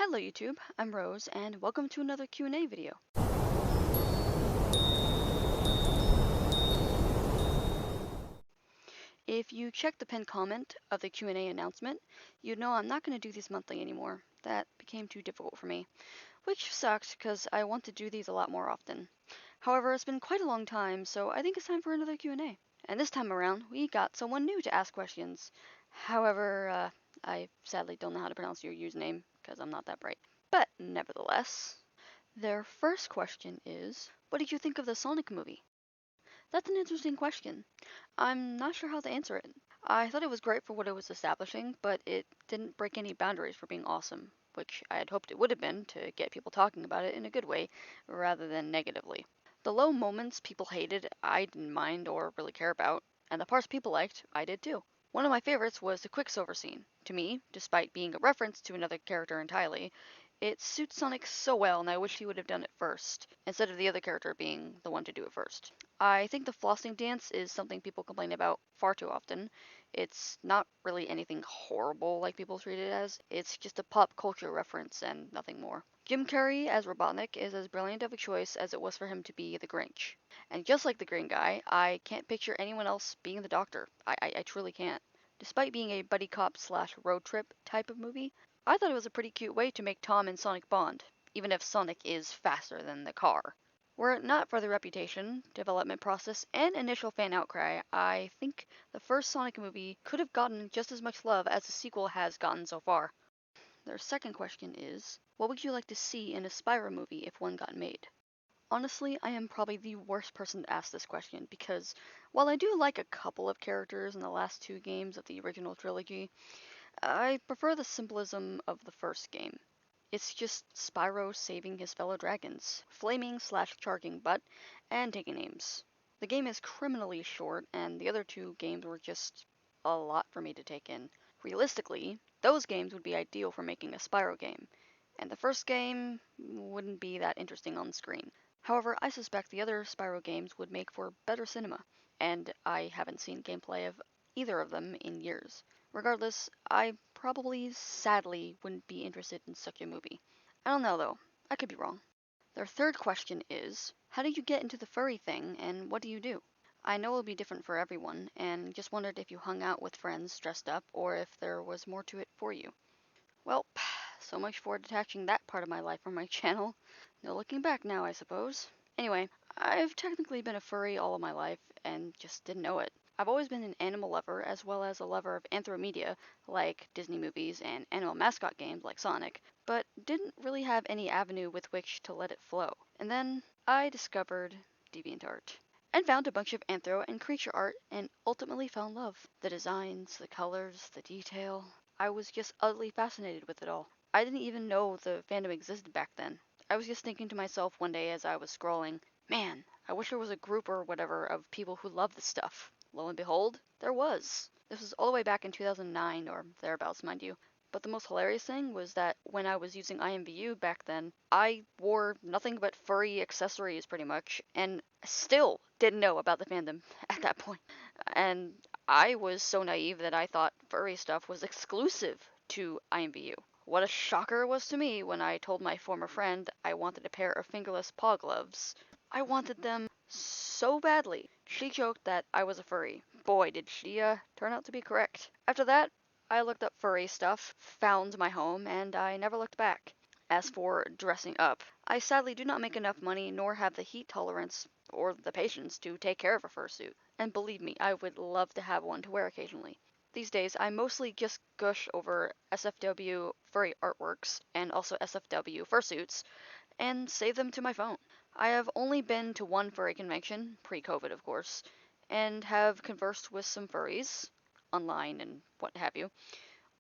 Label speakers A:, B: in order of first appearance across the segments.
A: Hello YouTube, I'm Rose, and welcome to another Q&A video. If you check the pinned comment of the Q&A announcement, you'd know I'm not going to do these monthly anymore. That became too difficult for me, which sucks because I want to do these a lot more often. However, it's been quite a long time, so I think it's time for another Q&A. And this time around, we got someone new to ask questions. However, I sadly don't know how to pronounce your username because I'm not that bright. But nevertheless, their first question is, what did you think of the Sonic movie? That's an interesting question. I'm not sure how to answer it. I thought it was great for what it was establishing, but it didn't break any boundaries for being awesome, which I had hoped it would have been to get people talking about it in a good way rather than negatively. The low moments people hated, I didn't mind or really care about, and the parts people liked, I did too. One of my favorites was the Quicksilver scene. To me, despite being a reference to another character entirely, it suits Sonic so well, and I wish he would have done it first, instead of the other character being the one to do it first. I think the flossing dance is something people complain about far too often. It's not really anything horrible like people treat it as, it's just a pop culture reference and nothing more. Jim Carrey as Robotnik is as brilliant of a choice as it was for him to be the Grinch. And just like the Green Guy, I can't picture anyone else being the Doctor. I truly can't. Despite being a buddy cop slash road trip type of movie, I thought it was a pretty cute way to make Tom and Sonic bond, even if Sonic is faster than the car. Were it not for the reputation, development process, and initial fan outcry, I think the first Sonic movie could have gotten just as much love as the sequel has gotten so far. Their second question is, what would you like to see in a Spyro movie if one got made? Honestly, I am probably the worst person to ask this question because while I do like a couple of characters in the last two games of the original trilogy, I prefer the symbolism of the first game. It's just Spyro saving his fellow dragons, flaming slash charging butt, and taking names. The game is criminally short, and the other two games were just a lot for me to take in. Realistically, those games would be ideal for making a Spyro game, and the first game wouldn't be that interesting on screen. However, I suspect the other Spyro games would make for better cinema, and I haven't seen gameplay of either of them in years. Regardless, I probably, sadly, wouldn't be interested in such a movie. I don't know though, I could be wrong. Their third question is, how do you get into the furry thing and what do you do? I know it'll be different for everyone, and just wondered if you hung out with friends dressed up or if there was more to it for you. Well, so much for detaching that part of my life from my channel. No looking back now, I suppose. Anyway, I've technically been a furry all of my life and just didn't know it. I've always been an animal lover as well as a lover of anthromedia like Disney movies and animal mascot games like Sonic, but didn't really have any avenue with which to let it flow. And then I discovered DeviantArt and found a bunch of anthro and creature art and ultimately fell in love. The designs, the colors, the detail. I was just utterly fascinated with it all. I didn't even know the fandom existed back then. I was just thinking to myself one day as I was scrolling, man, I wish there was a group or whatever of people who love this stuff. Lo and behold, there was. This was all the way back in 2009 or thereabouts, mind you. But the most hilarious thing was that when I was using IMVU back then, I wore nothing but furry accessories pretty much, and still didn't know about the fandom at that point. And I was so naive that I thought furry stuff was exclusive to IMVU. What a shocker it was to me when I told my former friend I wanted a pair of fingerless paw gloves. I wanted them so badly. She joked that I was a furry. Boy, did she turn out to be correct. After that, I looked up furry stuff, found my home, and I never looked back. As for dressing up, I sadly do not make enough money nor have the heat tolerance or the patience to take care of a fursuit. And believe me, I would love to have one to wear occasionally. These days, I mostly just gush over SFW furry artworks and also SFW fursuits and save them to my phone. I have only been to one furry convention, pre-COVID of course, and have conversed with some furries, online and what have you.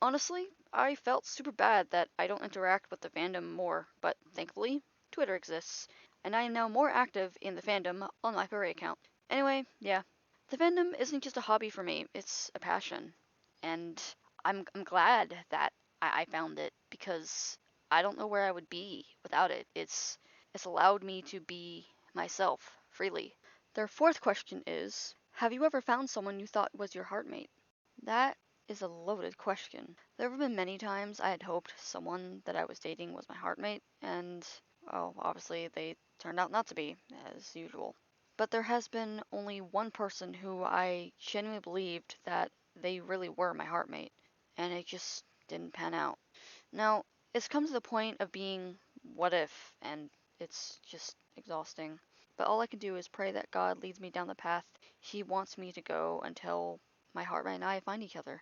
A: Honestly, I felt super bad that I don't interact with the fandom more, but thankfully, Twitter exists, and I am now more active in the fandom on my furry account. Anyway, yeah, the fandom isn't just a hobby for me, it's a passion. And I'm glad that I found it because I don't know where I would be without it. It's allowed me to be myself freely. Their fourth question is, have you ever found someone you thought was your heartmate? That is a loaded question. There have been many times I had hoped someone that I was dating was my heartmate, and, well, obviously they turned out not to be, as usual. But there has been only one person who I genuinely believed that they really were my heartmate, and it just didn't pan out. Now, it's come to the point of being what if, and it's just exhausting. But all I can do is pray that God leads me down the path He wants me to go until my heartmate and I find each other.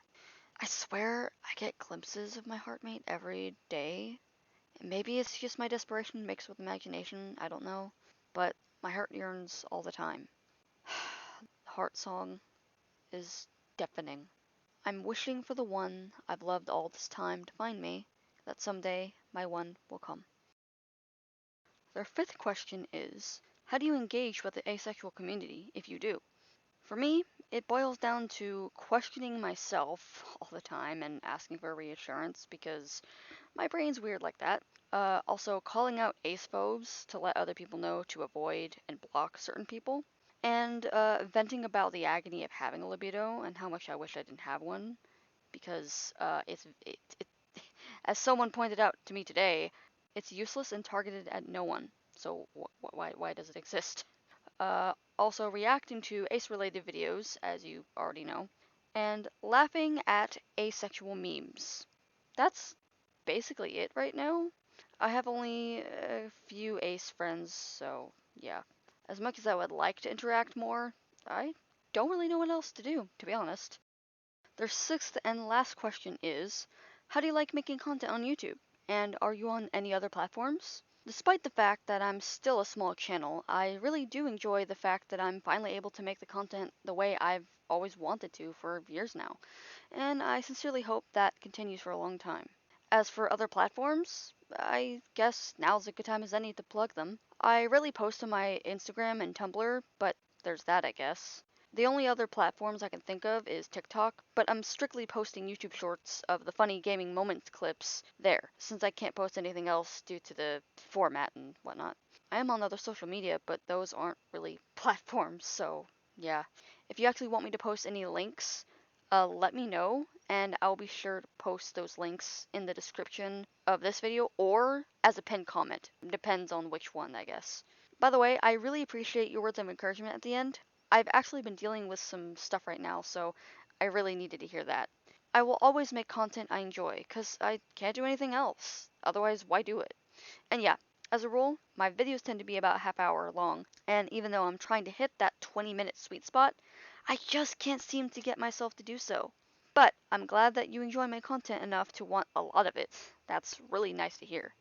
A: I swear I get glimpses of my heartmate every day. Maybe it's just my desperation mixed with imagination, I don't know. But my heart yearns all the time. The heart song is deafening. I'm wishing for the one I've loved all this time to find me, that someday my one will come. Their fifth question is, how do you engage with the asexual community if you do? For me, it boils down to questioning myself all the time and asking for reassurance because my brain's weird like that. Also, calling out ace-phobes to let other people know to avoid and block certain people. And venting about the agony of having a libido and how much I wish I didn't have one because as someone pointed out to me today, it's useless and targeted at no one. So why does it exist? Also reacting to ace-related videos, as you already know, and laughing at asexual memes. That's basically it right now. I have only a few ace friends, so yeah. As much as I would like to interact more, I don't really know what else to do, to be honest. Their sixth and last question is, how do you like making content on YouTube? And are you on any other platforms? Despite the fact that I'm still a small channel, I really do enjoy the fact that I'm finally able to make the content the way I've always wanted to for years now, and I sincerely hope that continues for a long time. As for other platforms, I guess now's a good time as any to plug them. I rarely post on my Instagram and Tumblr, but there's that, I guess. The only other platforms I can think of is TikTok, but I'm strictly posting YouTube shorts of the funny gaming moments clips there, since I can't post anything else due to the format and whatnot. I am on other social media, but those aren't really platforms, so yeah. If you actually want me to post any links, let me know, and I'll be sure to post those links in the description of this video or as a pinned comment. Depends on which one, I guess. By the way, I really appreciate your words of encouragement at the end. I've actually been dealing with some stuff right now, so I really needed to hear that. I will always make content I enjoy, because I can't do anything else. Otherwise, why do it? And yeah, as a rule, my videos tend to be about a half hour long, and even though I'm trying to hit that 20-minute sweet spot, I just can't seem to get myself to do so. But I'm glad that you enjoy my content enough to want a lot of it. That's really nice to hear.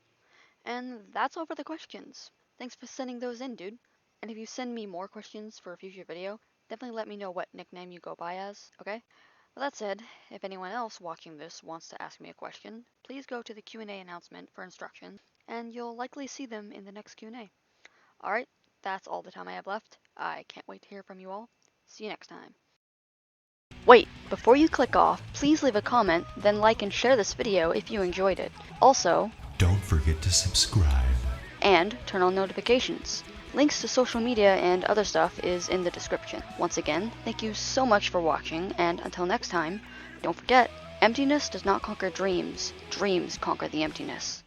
A: And that's all for the questions. Thanks for sending those in, dude. And if you send me more questions for a future video, definitely let me know what nickname you go by as, okay? With that said, if anyone else watching this wants to ask me a question, please go to the Q&A announcement for instructions, and you'll likely see them in the next Q&A. Alright, that's all the time I have left. I can't wait to hear from you all. See you next time. Wait, before you click off, please leave a comment, then like and share this video if you enjoyed it. Also,
B: don't forget to subscribe.
A: And turn on notifications. Links to social media and other stuff is in the description. Once again, thank you so much for watching, and until next time, don't forget, emptiness does not conquer dreams. Dreams conquer the emptiness.